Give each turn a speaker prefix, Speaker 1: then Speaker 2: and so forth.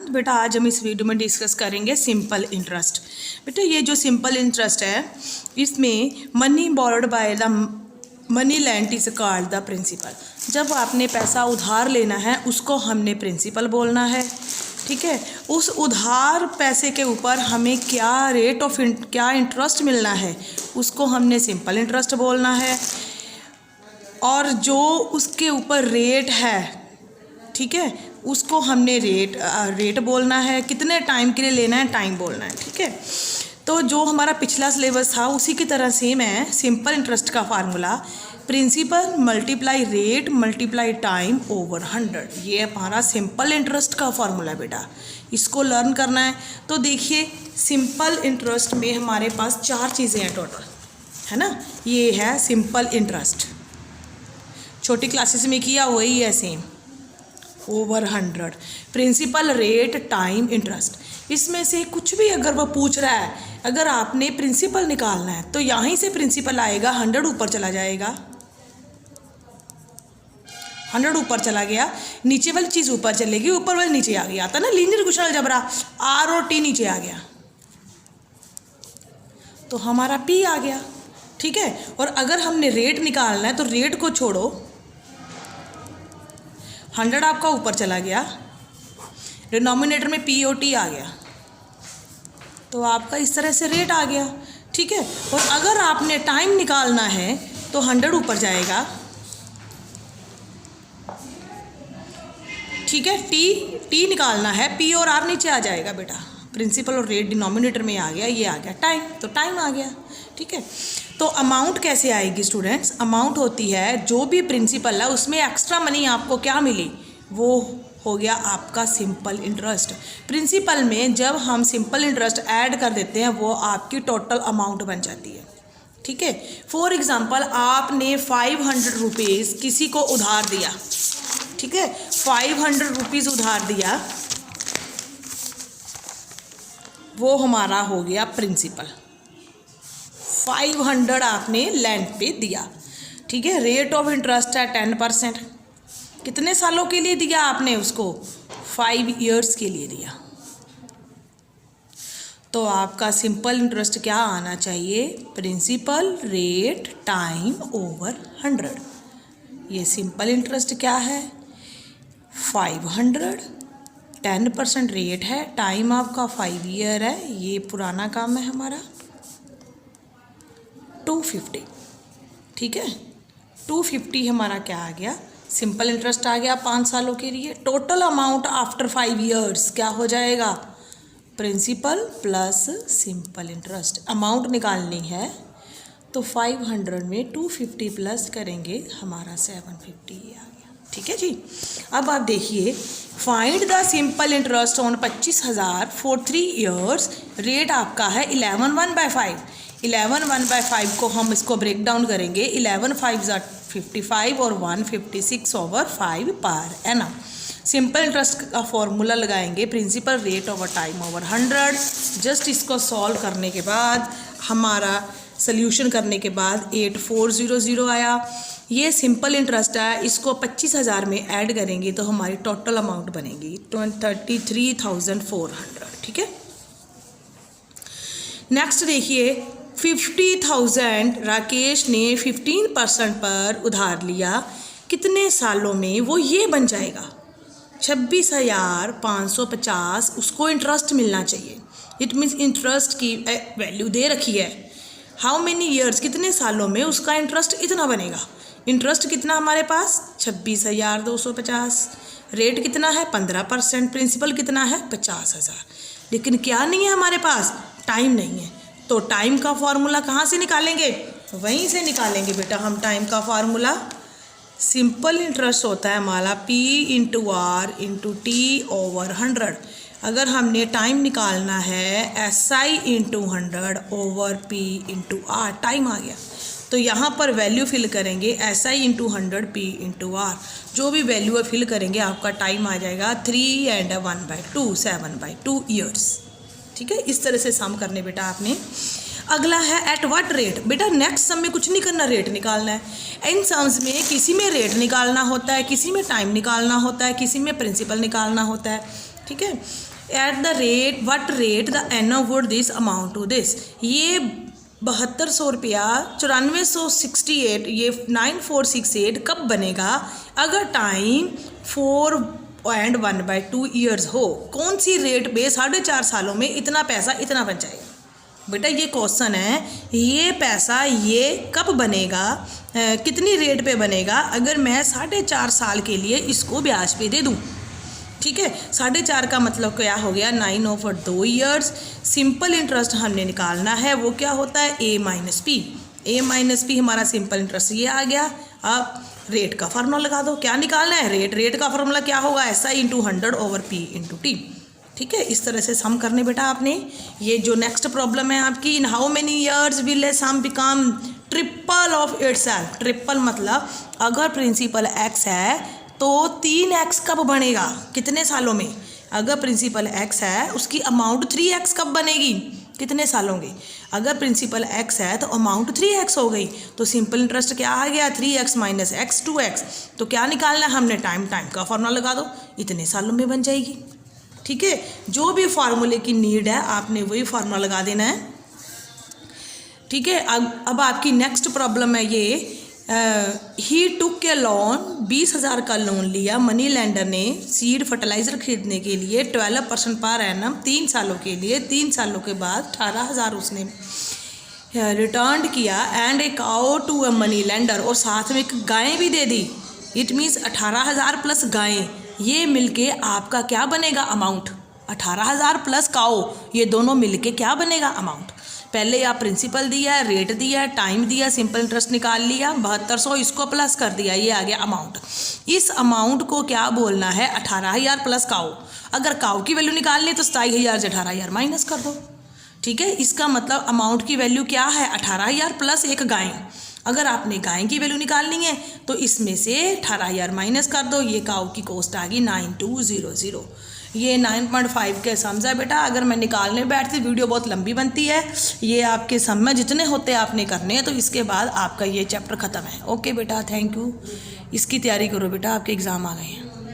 Speaker 1: तो बेटा आज हम इस वीडियो में डिस्कस करेंगे सिंपल इंटरेस्ट। बेटा ये जो सिंपल इंटरेस्ट है इसमें money borrowed by the money lent is called the principal. जब आपने पैसा उधार लेना है उसको हमने प्रिंसिपल बोलना है, ठीक है। उस उधार पैसे के ऊपर हमें क्या रेट ऑफ क्या इंटरेस्ट मिलना है उसको हमने सिंपल इंटरेस्ट बोलना है, और जो उसके ऊपर रेट है, ठीक है, उसको हमने रेट बोलना है। कितने टाइम के लिए लेना है टाइम बोलना है, ठीक है। तो जो हमारा पिछला सिलेबस था उसी की तरह सेम है। सिंपल इंटरेस्ट का formula principal multiply rate multiply time over 100, ये हमारा सिंपल इंटरेस्ट का फार्मूला है बेटा। इसको लर्न करना है। तो देखिए सिंपल इंटरेस्ट में हमारे पास 4 चीज़ें हैं टोटल, है ना। ये है सिंपल इंटरेस्ट, छोटी क्लासेस में किया वही है same, over 100। Principal rate time interest, इसमें से कुछ भी अगर वो पूछ रहा है, अगर आपने प्रिंसिपल निकालना है तो यहीं से प्रिंसिपल आएगा, 100 ऊपर चला जाएगा, 100 ऊपर चला गया, नीचे वाली चीज़ ऊपर चलेगी, ऊपर वाली नीचे आ गया। आता ना लीनियर इक्वेशन अलजेब्रा, आर और टी नीचे आ गया तो हमारा पी आ गया, ठीक है। और अगर हमने रेट निकालना है तो रेट को छोड़ो, 100 आपका ऊपर चला गया, डिनोमिनेटर में पी ओ टी आ गया, तो आपका इस तरह से रेट आ गया, ठीक है। और अगर आपने टाइम निकालना है तो 100 ऊपर जाएगा, ठीक है। टी निकालना है, पी और आर नीचे आ जाएगा बेटा। प्रिंसिपल और रेट डिनोमिनेटर में आ गया, ये आ गया टाइम, तो टाइम आ गया, ठीक है। तो अमाउंट कैसे आएगी स्टूडेंट्स? अमाउंट होती है जो भी प्रिंसिपल है उसमें एक्स्ट्रा मनी आपको क्या मिली, वो हो गया आपका सिंपल इंटरेस्ट। प्रिंसिपल में जब हम सिंपल इंटरेस्ट ऐड कर देते हैं वो आपकी टोटल अमाउंट बन जाती है, ठीक है। फॉर एग्जांपल आपने 500 रुपीज़ किसी को उधार दिया, ठीक है, 500 रुपीज़ उधार दिया, वो हमारा हो गया प्रिंसिपल। 500 आपने लैंड पे दिया, ठीक है। रेट ऑफ इंटरेस्ट है 10%। कितने सालों के लिए दिया आपने उसको? 5 ईयर्स के लिए दिया। तो आपका सिंपल इंटरेस्ट क्या आना चाहिए? Principal rate time over 100। ये सिंपल इंटरेस्ट क्या है? 500, 10% रेट है, टाइम आपका 5 ईयर है, ये पुराना काम है हमारा, 250, ठीक है। 250 हमारा क्या आ गया? सिंपल इंटरेस्ट आ गया 5 सालों के लिए। टोटल अमाउंट आफ्टर 5 ईयर्स क्या हो जाएगा? Principal plus simple interest. Amount निकालनी है तो 500 में 250 प्लस करेंगे, हमारा 750 ये आ गया, ठीक है जी। अब आप देखिए, find the simple interest on 25,000 for 3 years. Rate आपका है 11/5। 11/5 को हम इसको ब्रेक डाउन करेंगे, 11 5 55 और 156/5 पर एनम। सिंपल इंटरेस्ट का फॉर्मूला लगाएंगे, principal rate over time over 100। Just इसको सॉल्व करने के बाद हमारा सोल्यूशन करने के बाद 8400 आया। ये सिंपल इंटरेस्ट है, इसको 25,000 में ऐड करेंगे तो हमारी टोटल अमाउंट बनेगी 33,400, ठीक है। नेक्स्ट देखिए, 50,000 राकेश ने 15% पर उधार लिया, कितने सालों में वो ये बन जाएगा? 26,550 उसको इंटरेस्ट मिलना चाहिए। इट मीन्स इंटरेस्ट की वैल्यू दे रखी है, हाउ मेनी ईयर्स, कितने सालों में उसका इंटरेस्ट इतना बनेगा। इंटरेस्ट कितना हमारे पास? 26,250। रेट कितना है? 15%। प्रिंसिपल कितना है? 50,000। लेकिन क्या नहीं है हमारे पास? टाइम नहीं है। तो टाइम का फार्मूला कहाँ से निकालेंगे? वहीं से निकालेंगे बेटा हम टाइम का फार्मूला। सिंपल इंटरेस्ट होता है हमारा P into R into T over 100। अगर हमने टाइम निकालना है SI into 100 over P into R, time आ गया तो यहाँ पर वैल्यू फिल करेंगे SI into 100 P into R. जो भी वैल्यू फिल करेंगे आपका टाइम आ जाएगा 3 and 1/2 7/2 ईयर्स, ठीक है। इस तरह से सम करने बेटा आपने। अगला है एट व्हाट रेट। बेटा नेक्स्ट सम में कुछ नहीं करना, रेट निकालना है। इन सम्स में किसी में रेट निकालना होता है, किसी में टाइम निकालना होता है, किसी में प्रिंसिपल निकालना होता है, ठीक है। At the rate what rate the annum would this amount to this. ये 7200 रुपया 9468 ये 9468 कब बनेगा? अगर टाइम 4.1/2 ईयर्स हो। कौन सी रेट पे 4.5 सालों में इतना पैसा इतना बन जाएगा? बेटा ये क्वेश्चन है, ये पैसा ये कब बनेगा, कितनी रेट पे बनेगा अगर मैं 4.5 साल के लिए इसको ब्याज पे दे दूँ। ठीक है, 4.5 का मतलब क्या हो गया? 9/2 ईयर्स। सिंपल इंटरेस्ट हमने निकालना है, वो क्या होता है? A minus P. A minus P हमारा सिंपल इंटरेस्ट ये आ गया। अब रेट का फार्मूला लगा दो। क्या निकालना है? रेट का फार्मूला क्या होगा? SI × 100/P × T। ठीक है, इस तरह से सम करने बेटा आपने। ये जो नेक्स्ट प्रॉब्लम है आपकी, in how many years will a sum become triple of itself. Triple मतलब अगर प्रिंसिपल x है तो 3x कब बनेगा? कितने सालों में? अगर प्रिंसिपल x है उसकी अमाउंट 3x कब बनेगी? कितने सालों में? अगर प्रिंसिपल x है तो अमाउंट 3x हो गई। तो सिंपल इंटरेस्ट क्या आ गया? 3x minus x 2x। तो क्या निकालना है हमने? टाइम का फार्मूला लगा दो, इतने सालों में बन जाएगी। ठीक है, जो भी फार्मूले की नीड है आपने वही फार्मूला लगा देना है। ठीक है, अब आपकी नेक्स्ट प्रॉब्लम है ये, ही टुक के लोन 20,000 का लोन लिया मनी लेंडर ने सीड फर्टिलाइज़र खरीदने के लिए 12% पर एनम 3 सालों के लिए। 3 सालों के बाद 18,000 उसने रिटर्न किया and a cow to a money lender, और साथ में एक गाय भी दे दी। इट मीन्स 18,000 प्लस गायें, ये मिलके आपका क्या बनेगा? अमाउंट। 18,000 प्लस काउ, ये दोनों मिलके क्या बनेगा? अमाउंट। पहले आप प्रिंसिपल दिया है, रेट दिया है, टाइम दिया, सिंपल इंटरेस्ट निकाल लिया, 7200 इसको प्लस कर दिया, ये आ गया अमाउंट। इस अमाउंट को क्या बोलना है? 18,000 प्लस काउ। अगर काउ की वैल्यू निकालनी है तो 27,000 से 18,000 माइनस कर दो। ठीक है, इसका मतलब अमाउंट की वैल्यू क्या है? 18,000 प्लस एक गाय। अगर आपने गाय की वैल्यू निकालनी है तो इसमें से 18,000 माइनस कर दो, ये काउ की कॉस्ट आ गई 9200। ये 9.5 के समझा बेटा। अगर मैं निकालने बैठती वीडियो बहुत लंबी बनती है। ये आपके सम में जितने होते हैं आपने करने हैं, तो इसके बाद आपका ये चैप्टर ख़त्म है। ओके बेटा, थैंक यू। इसकी तैयारी करो बेटा, आपके एग्ज़ाम आ गए हैं।